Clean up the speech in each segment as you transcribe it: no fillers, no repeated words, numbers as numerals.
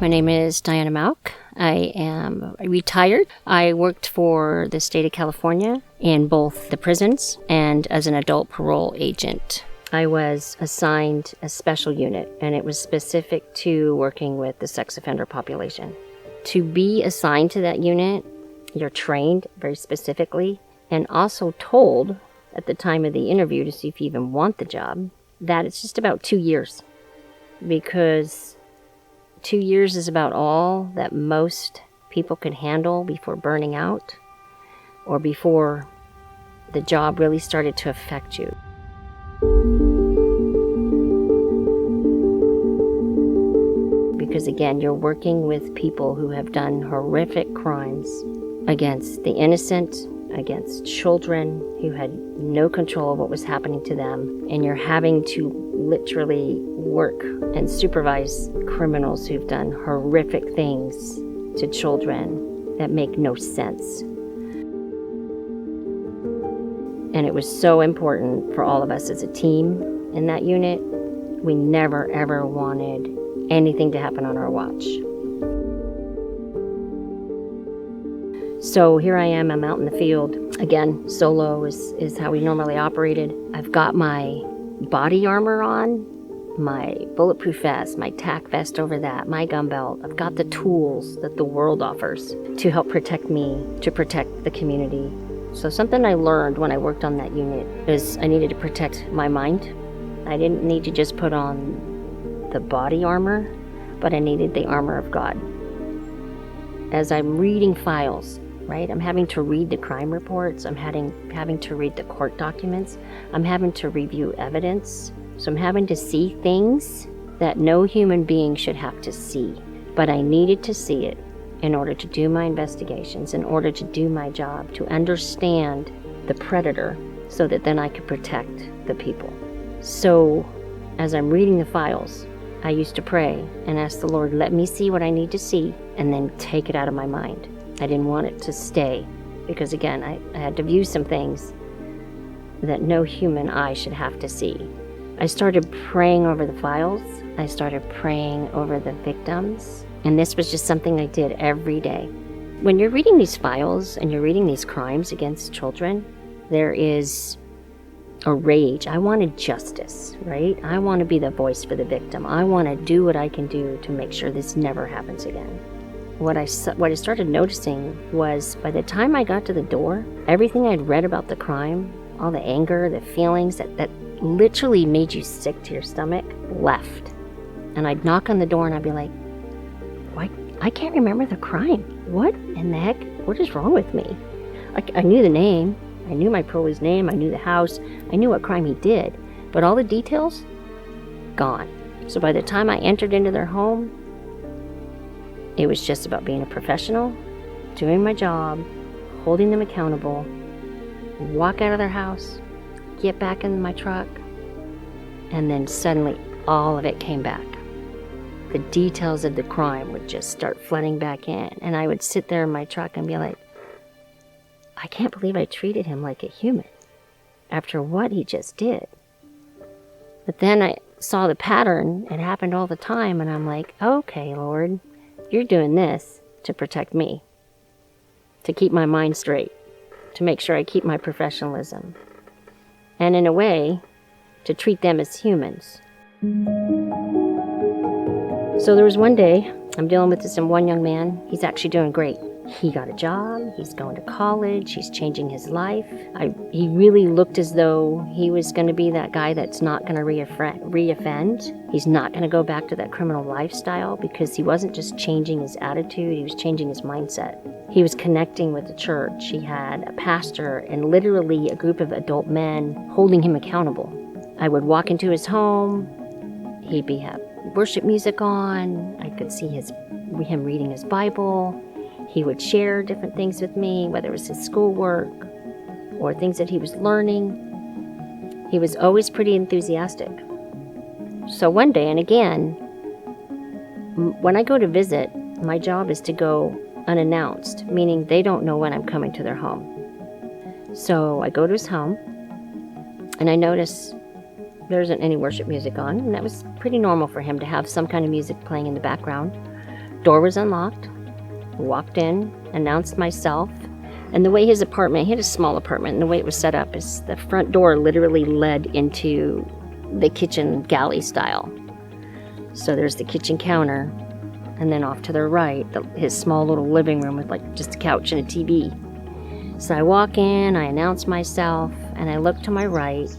My name is Diana Mauch. I am retired. I worked for the state of California in both the prisons and as an adult parole agent. I was assigned a special unit, and it was specific to working with the sex offender population. To be assigned to that unit, you're trained very specifically and also told at the time of the interview to see if you even want the job that it's just about 2 years, because 2 years is about all that most people can handle before burning out or before the job really started to affect you. Because again, you're working with people who have done horrific crimes against the innocent, against children who had no control of what was happening to them, and you're having to literally work and supervise criminals who've done horrific things to children that make no sense. And it was so important for all of us as a team in that unit. We never ever wanted anything to happen on our watch. So here I am, I'm out in the field. Again, solo is how we normally operated. I've got my body armor on, my bulletproof vest, my tack vest over that, my gun belt. I've got the tools that the world offers to help protect me, to protect the community. So something I learned when I worked on that unit is I needed to protect my mind. I didn't need to just put on the body armor, but I needed the armor of God. As I'm reading files, right? I'm having to read the crime reports. I'm having to read the court documents. I'm having to review evidence. So I'm having to see things that no human being should have to see. But I needed to see it in order to do my investigations, in order to do my job, to understand the predator so that then I could protect the people. So as I'm reading the files, I used to pray and ask the Lord, let me see what I need to see and then take it out of my mind. I didn't want it to stay because, again, I had to view some things that no human eye should have to see. I started praying over the files. I started praying over the victims. And this was just something I did every day. When you're reading these files and you're reading these crimes against children, there is a rage. I wanted justice, right? I want to be the voice for the victim. I want to do what I can do to make sure this never happens again. What I started noticing was by the time I got to the door, everything I'd read about the crime, all the anger, the feelings that literally made you sick to your stomach, left. And I'd knock on the door and I'd be like, "Why? I can't remember the crime. What in the heck? What is wrong with me?" I knew the name. I knew my parolee's name. I knew the house. I knew what crime he did. But all the details, gone. So by the time I entered into their home, it was just about being a professional, doing my job, holding them accountable, walk out of their house, get back in my truck, and then suddenly all of it came back. The details of the crime would just start flooding back in, and I would sit there in my truck and be like, I can't believe I treated him like a human after what he just did. But then I saw the pattern. It happened all the time, and I'm like, okay, Lord, you're doing this to protect me, to keep my mind straight, to make sure I keep my professionalism, and in a way, to treat them as humans. So there was one day, I'm dealing with this one young man. He's actually doing great. He got a job, he's going to college, he's changing his life. He really looked as though he was going to be that guy that's not going to reoffend. He's not going to go back to that criminal lifestyle because he wasn't just changing his attitude, he was changing his mindset. He was connecting with the church. He had a pastor and literally a group of adult men holding him accountable. I would walk into his home, he'd have worship music on, I could see him reading his Bible. He would share different things with me, whether it was his schoolwork or things that he was learning. He was always pretty enthusiastic. So one day, and again, when I go to visit, my job is to go unannounced, meaning they don't know when I'm coming to their home. So I go to his home, and I notice there isn't any worship music on, and that was pretty normal for him to have some kind of music playing in the background. Door was unlocked. Walked in, announced myself. And the way his apartment, he had a small apartment, and the way it was set up is the front door literally led into the kitchen galley style. So there's the kitchen counter, and then off to the right, his small little living room with like just a couch and a TV. So I walk in, I announce myself, and I look to my right,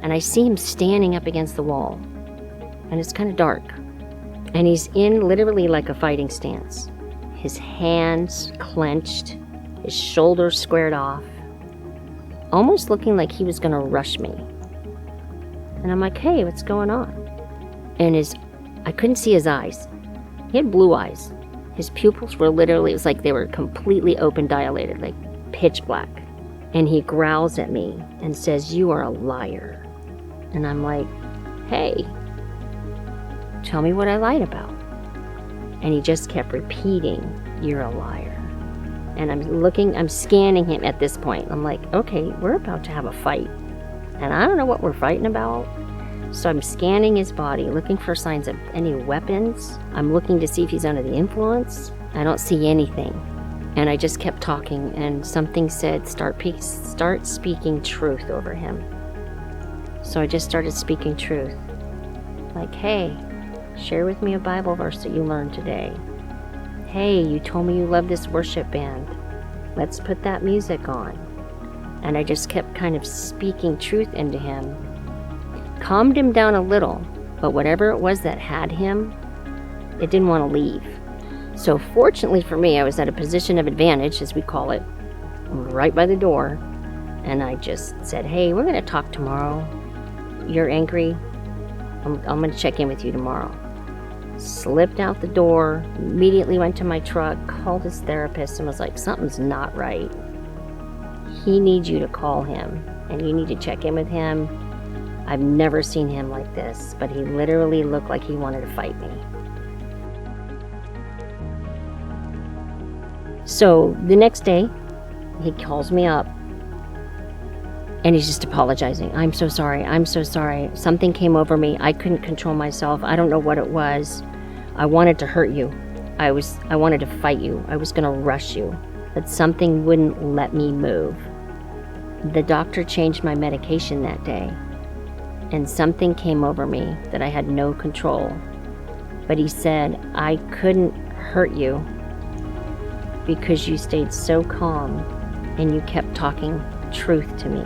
and I see him standing up against the wall. And it's kind of dark. And he's in literally like a fighting stance. His hands clenched, his shoulders squared off, almost looking like he was gonna rush me. And I'm like, hey, what's going on? And I couldn't see his eyes. He had blue eyes. His pupils were literally, it was like they were completely open, dilated, like pitch black. And he growls at me and says, you are a liar. And I'm like, hey, tell me what I lied about. And he just kept repeating, you're a liar. And I'm scanning him at this point. I'm like, okay, we're about to have a fight. And I don't know what we're fighting about. So I'm scanning his body, looking for signs of any weapons. I'm looking to see if he's under the influence. I don't see anything. And I just kept talking, and something said, start speaking truth over him. So I just started speaking truth. Like, hey, share with me a Bible verse that you learned today. Hey, you told me you love this worship band. Let's put that music on. And I just kept kind of speaking truth into him. Calmed him down a little, but whatever it was that had him, it didn't want to leave. So fortunately for me, I was at a position of advantage, as we call it, right by the door. And I just said, hey, we're going to talk tomorrow. You're angry. I'm going to check in with you tomorrow. Slipped out the door, immediately went to my truck, called his therapist, and was like, something's not right. He needs you to call him, and you need to check in with him. I've never seen him like this, but he literally looked like he wanted to fight me. So the next day, he calls me up, and he's just apologizing. I'm so sorry. I'm so sorry. Something came over me. I couldn't control myself. I don't know what it was. I wanted to hurt you. I wanted to fight you. I was going to rush you. But something wouldn't let me move. The doctor changed my medication that day. And something came over me that I had no control. But he said, I couldn't hurt you because you stayed so calm and you kept talking truth to me.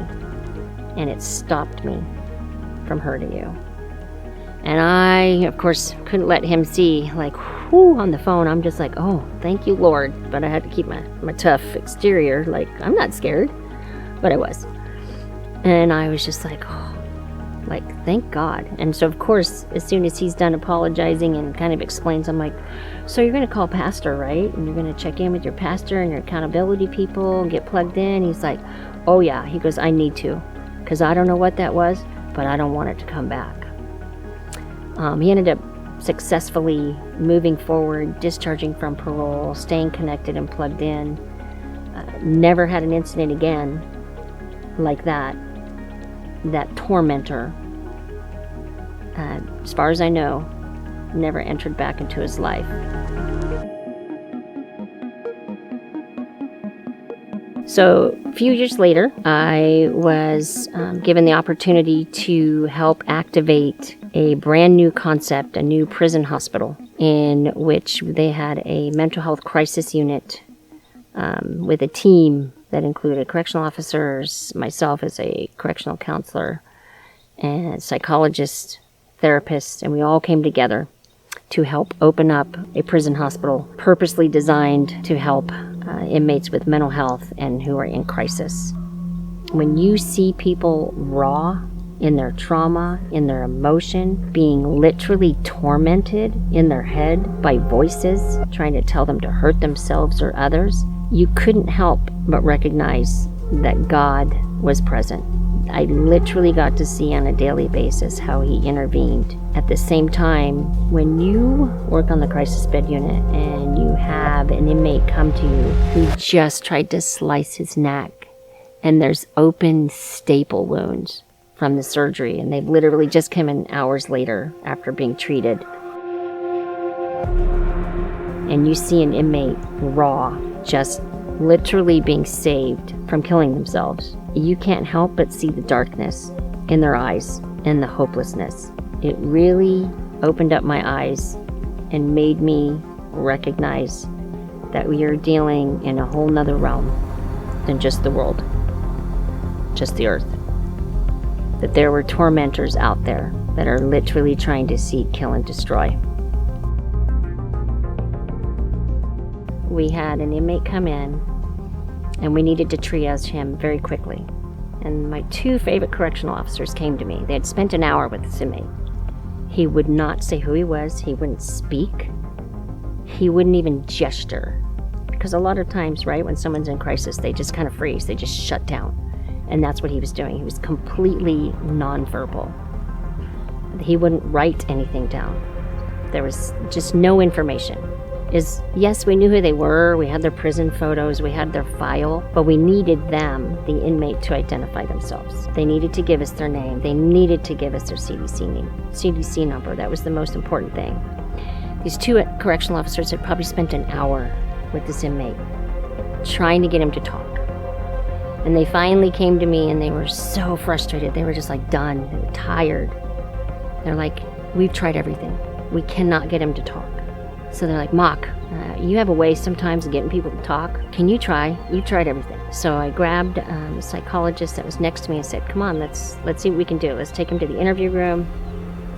And it stopped me from hurting you. And I, of course, couldn't let him see, like, whoo, on the phone. I'm just like, oh, thank you, Lord. But I had to keep my tough exterior. Like, I'm not scared. But I was. And I was just like, oh, like, thank God. And so, of course, as soon as he's done apologizing and kind of explains, I'm like, so you're going to call pastor, right? And you're going to check in with your pastor and your accountability people and get plugged in? He's like, oh, yeah. He goes, I need to. Because I don't know what that was, but I don't want it to come back. He ended up successfully moving forward, discharging from parole, staying connected and plugged in. Never had an incident again like that tormentor, as far as I know, never entered back into his life. So a few years later, I was given the opportunity to help activate a brand new concept, a new prison hospital, in which they had a mental health crisis unit with a team that included correctional officers, myself as a correctional counselor, and psychologist, therapist, and we all came together to help open up a prison hospital purposely designed to help inmates with mental health and who are in crisis. When you see people raw in their trauma, in their emotion, being literally tormented in their head by voices trying to tell them to hurt themselves or others, you couldn't help but recognize that God was present. I literally got to see on a daily basis how he intervened. At the same time, when you work on the crisis bed unit and you have an inmate come to you who just tried to slice his neck and there's open staple wounds from the surgery and they've literally just come in hours later after being treated. and you see an inmate raw, just literally being saved from killing themselves, you can't help but see the darkness in their eyes and the hopelessness. It really opened up my eyes and made me recognize that we are dealing in a whole nother realm than just the world, just the earth. That there were tormentors out there that are literally trying to seek, kill, and destroy. We had an inmate come in, and we needed to triage him very quickly. And my two favorite correctional officers came to me. They had spent an hour with this inmate. He would not say who he was. He wouldn't speak. He wouldn't even gesture. Because a lot of times, right, when someone's in crisis, they just kind of freeze. They just shut down. And that's what he was doing. He was completely nonverbal. He wouldn't write anything down. There was just no information. Yes, we knew who they were. We had their prison photos. We had their file. But we needed them, the inmate, to identify themselves. They needed to give us their name. They needed to give us their CDC number. That was the most important thing. These two correctional officers had probably spent an hour with this inmate, trying to get him to talk. And they finally came to me, and they were so frustrated. They were just like done. They were tired. They're like, we've tried everything. We cannot get him to talk. So they're like, Mauch, you have a way sometimes of getting people to talk. Can you try? We've tried everything. So I grabbed a psychologist that was next to me and said, come on, let's see what we can do. Let's take him to the interview room.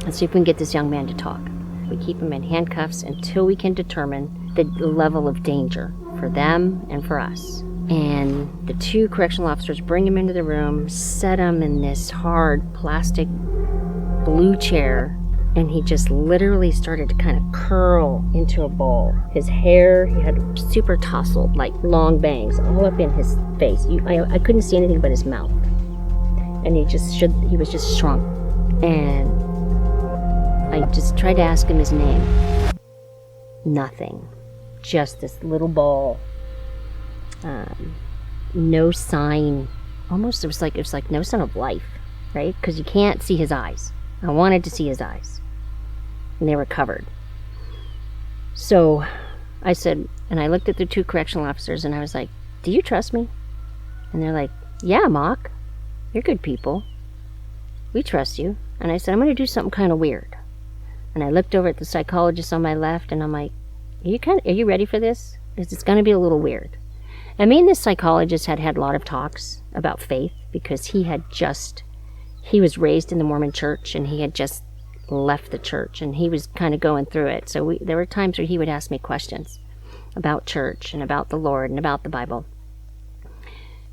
Let's see if we can get this young man to talk. We keep him in handcuffs until we can determine the level of danger for them and for us. And the two correctional officers bring him into the room, set him in this hard plastic blue chair, and he just literally started to kind of curl into a ball. His hair, he had super tousled, like long bangs all up in his face. I couldn't see anything but his mouth. And he was just shrunk. And I just tried to ask him his name. Nothing. Just this little ball. No sign. Almost, it was like no sign of life, right? Because you can't see his eyes. I wanted to see his eyes. And they were covered. So I said, and I looked at the two correctional officers and I was like, do you trust me? And they're like, yeah, Mauch, you're good people. We trust you. And I said, I'm going to do something kind of weird. And I looked over at the psychologist on my left and I'm like, are you ready for this? Because it's going to be a little weird. And me and this psychologist had a lot of talks about faith because he was raised in the Mormon church and he had just left the church and he was kind of going through it. So there were times where he would ask me questions about church and about the Lord and about the Bible.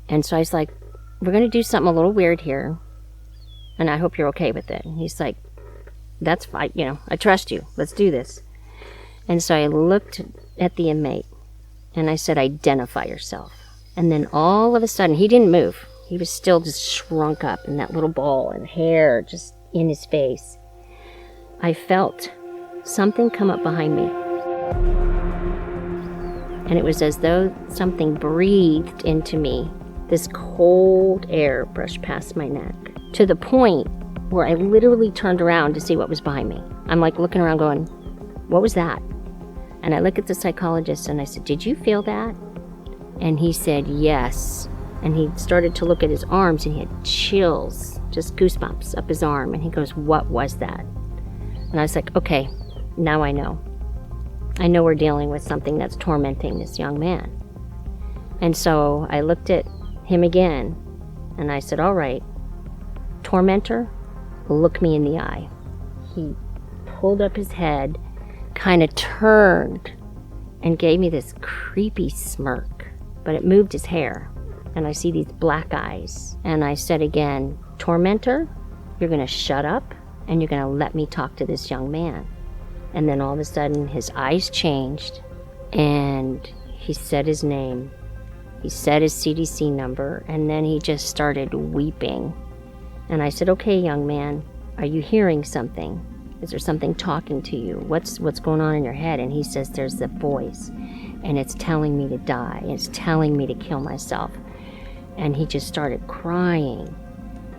And so I was like, we're going to do something a little weird here and I hope you're okay with it. And he's like, that's fine, I trust you. Let's do this. And so I looked at the inmate and I said, identify yourself. And then all of a sudden, he didn't move. He was still just shrunk up in that little ball and hair just in his face. I felt something come up behind me. And it was as though something breathed into me. This cold air brushed past my neck to the point where I literally turned around to see what was behind me. I'm like looking around going, what was that? And I look at the psychologist and I said, did you feel that? And he said, yes. And he started to look at his arms and he had chills, just goosebumps up his arm. And he goes, what was that? And I was like, okay, now I know. I know we're dealing with something that's tormenting this young man. And so I looked at him again and I said, all right, tormentor, look me in the eye. He pulled up his head, kind of turned and gave me this creepy smirk, but it moved his hair and I see these black eyes. And I said again, tormentor, you're going to shut up and you're going to let me talk to this young man. And then all of a sudden his eyes changed and he said his name. He said his CDC number and then he just started weeping. And I said, okay, young man, are you hearing something? Is there something talking to you? What's going on in your head? And he says, there's a voice, and it's telling me to die. It's telling me to kill myself. And he just started crying.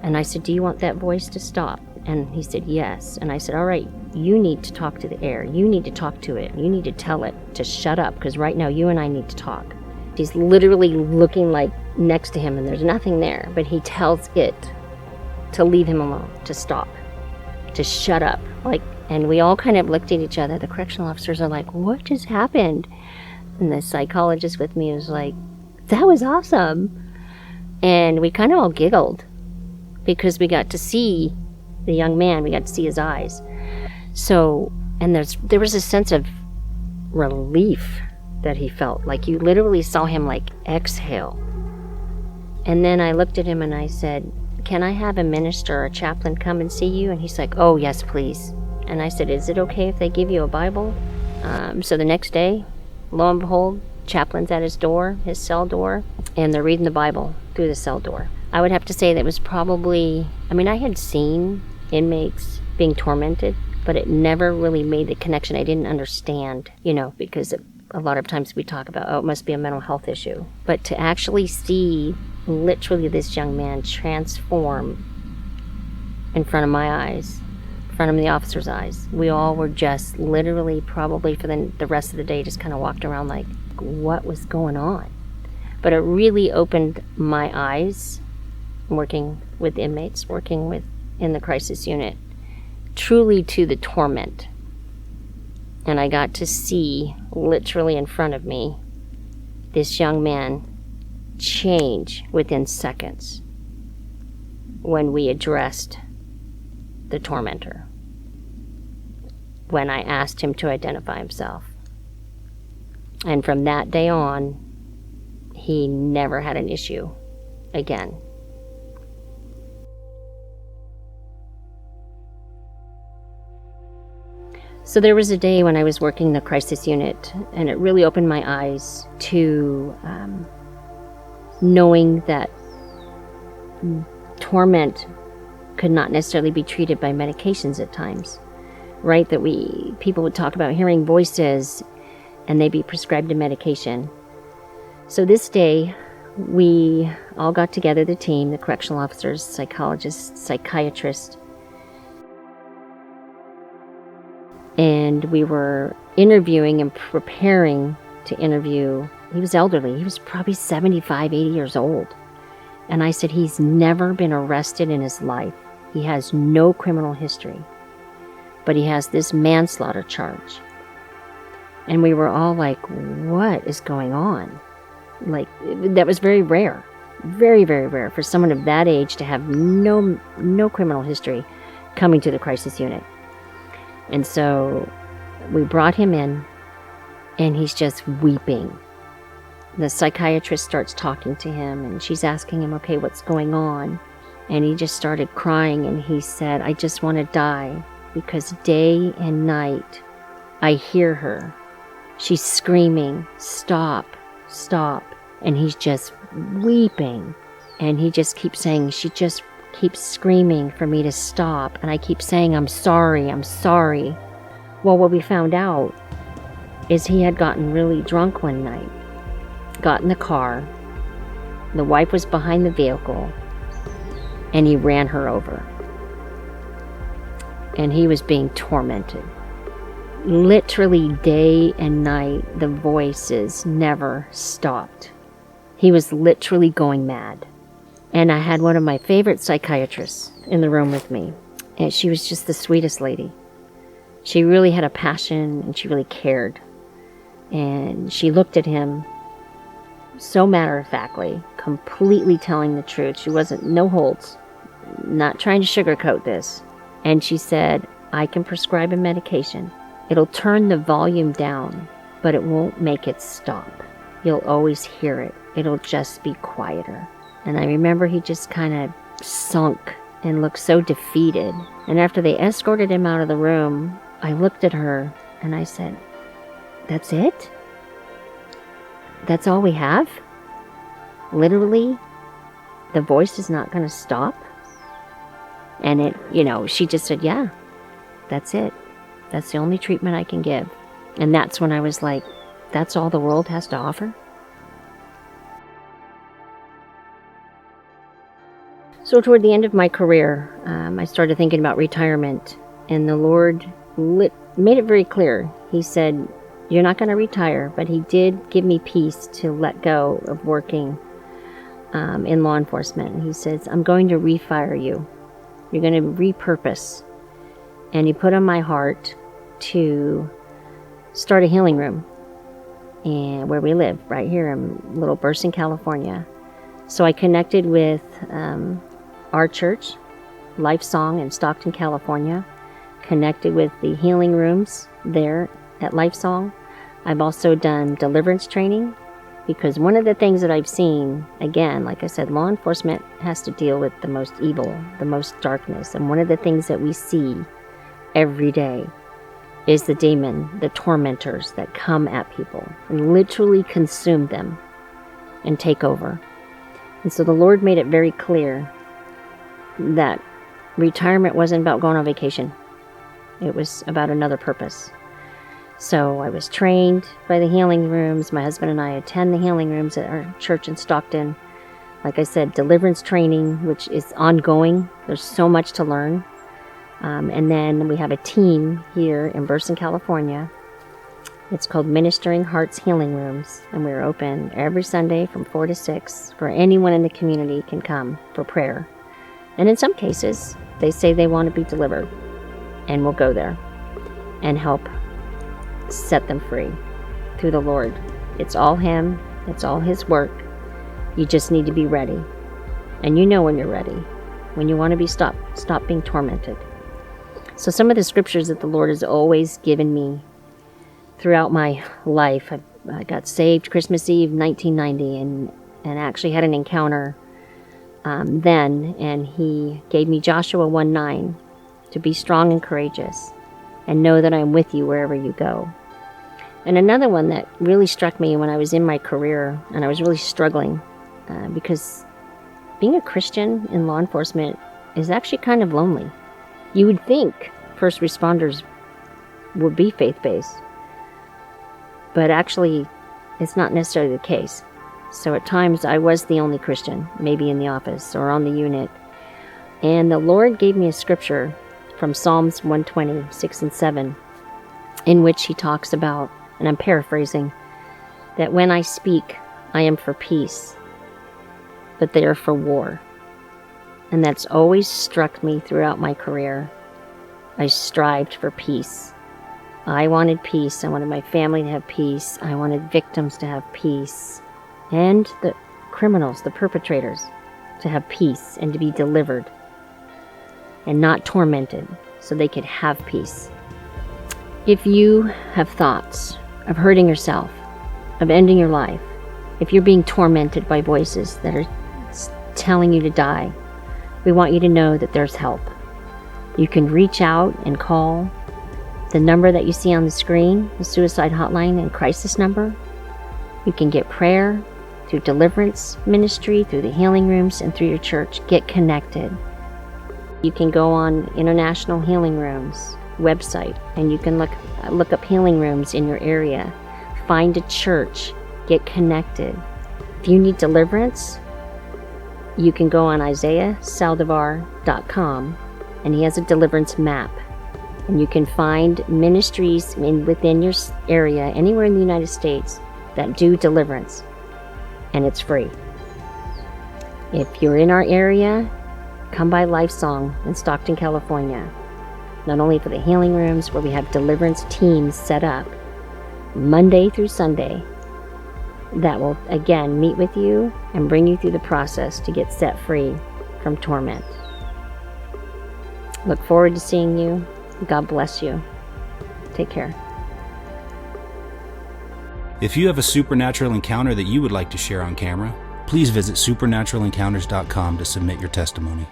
And I said, do you want that voice to stop? And he said, yes. And I said, all right, you need to talk to the air. You need to talk to it. You need to tell it to shut up, because right now you and I need to talk. He's literally looking like next to him and there's nothing there, but he tells it to leave him alone, to stop, to shut up. And we all kind of looked at each other. The correctional officers are like, what just happened? And the psychologist with me was like, that was awesome. And we kind of all giggled because we got to see the young man, we got to see his eyes. So, and there was a sense of relief that he felt. Like you literally saw him like exhale. And then I looked at him and I said, can I have a minister or a chaplain come and see you? And he's like, oh yes, please. And I said, is it okay if they give you a Bible? So the next day, lo and behold, chaplain's at his door, his cell door, and they're reading the Bible through the cell door. I would have to say that it was probably, I had seen inmates being tormented, but it never really made the connection. I didn't understand, because a lot of times we talk about, it must be a mental health issue. But to actually see literally this young man transform in front of my eyes, in front of the officer's eyes, we all were just literally probably for the rest of the day just kind of walked around like, what was going on? But it really opened my eyes, working with inmates, in the crisis unit, truly to the torment. And I got to see literally in front of me this young man change within seconds when we addressed the tormentor, when I asked him to identify himself. And from that day on, he never had an issue again. So there was a day when I was working the crisis unit, and it really opened my eyes to knowing that torment could not necessarily be treated by medications at times, right? That people would talk about hearing voices and they'd be prescribed a medication. So this day, we all got together, the team, the correctional officers, psychologists, psychiatrists, and we were interviewing and preparing to interview. He was elderly. He was probably 75, 80 years old. And I said, he's never been arrested in his life. He has no criminal history, but he has this manslaughter charge. And we were all like, what is going on? Like, that was very rare, very, very rare for someone of that age to have no criminal history coming to the crisis unit. And so we brought him in, and he's just weeping. The psychiatrist starts talking to him, and she's asking him, okay, what's going on? And he just started crying, and he said, I just want to die, because day and night I hear her. She's screaming, stop, stop. And he's just weeping. And he just keeps saying, she just keeps screaming for me to stop. And I keep saying, I'm sorry, I'm sorry. Well, what we found out is he had gotten really drunk one night, got in the car, the wife was behind the vehicle, and he ran her over. And he was being tormented. Literally day and night, the voices never stopped. He was literally going mad. And I had one of my favorite psychiatrists in the room with me. And she was just the sweetest lady. She really had a passion, and she really cared. And she looked at him so matter-of-factly, completely telling the truth. She wasn't, no holds, not trying to sugarcoat this. And she said, I can prescribe a medication. It'll turn the volume down, but it won't make it stop. You'll always hear it. It'll just be quieter. And I remember he just kind of sunk and looked so defeated. And after they escorted him out of the room, I looked at her and I said, that's it? That's all we have? Literally, the voice is not going to stop? And she just said, yeah, that's it. That's the only treatment I can give. And that's when I was like, that's all the world has to offer? So toward the end of my career, I started thinking about retirement, and the Lord made it very clear. He said, you're not going to retire, but he did give me peace to let go of working in law enforcement. He says, I'm going to refire you. You're going to repurpose. And he put on my heart to start a healing room and where we live, right here in Little Burson, California. So I connected with our church, Life Song in Stockton, California, connected with the healing rooms there at Life Song. I've also done deliverance training, because one of the things that I've seen, again, like I said, law enforcement has to deal with the most evil, the most darkness. And one of the things that we see every day is the demon, the tormentors that come at people and literally consume them and take over. And so the Lord made it very clear that retirement wasn't about going on vacation. It was about another purpose. So I was trained by the healing rooms. My husband and I attend the healing rooms at our church in Stockton. Like I said, deliverance training, which is ongoing. There's so much to learn. And then we have a team here in Burson, California. It's called Ministering Hearts Healing Rooms, and we're open every Sunday from 4 to 6 for anyone in the community can come for prayer. And in some cases, they say they want to be delivered, and we'll go there and help set them free through the Lord. It's all Him. It's all His work. You just need to be ready. And you know when you're ready, when you want to be stop being tormented. So some of the scriptures that the Lord has always given me throughout my life. I got saved Christmas Eve 1990 and actually had an encounter then, and He gave me Joshua 1:9 to be strong and courageous and know that I'm with you wherever you go. And another one that really struck me when I was in my career and I was really struggling because being a Christian in law enforcement is actually kind of lonely. You would think first responders would be faith-based, but actually it's not necessarily the case. So at times I was the only Christian, maybe in the office or on the unit. And the Lord gave me a scripture from Psalms 120, 6 and 7, in which He talks about, and I'm paraphrasing, that when I speak, I am for peace, but they are for war. And that's always struck me throughout my career. I strived for peace. I wanted peace. I wanted my family to have peace. I wanted victims to have peace. And the criminals, the perpetrators, to have peace and to be delivered and not tormented so they could have peace. If you have thoughts of hurting yourself, of ending your life, if you're being tormented by voices that are telling you to die, we want you to know that there's help. You can reach out and call the number that you see on the screen, the suicide hotline and crisis number. You can get prayer through deliverance ministry, through the healing rooms, and through your church. Get connected. You can go on International Healing Rooms website and you can look up healing rooms in your area. Find a church. Get connected. If you need deliverance, you can go on IsaiahSaldivar.com, and he has a deliverance map. And you can find ministries within your area, anywhere in the United States, that do deliverance. And it's free. If you're in our area, come by Lifesong in Stockton, California. Not only for the healing rooms, where we have deliverance teams set up Monday through Sunday, that will, again, meet with you and bring you through the process to get set free from torment. Look forward to seeing you. God bless you. Take care. If you have a supernatural encounter that you would like to share on camera, please visit supernaturalencouners.com to submit your testimony.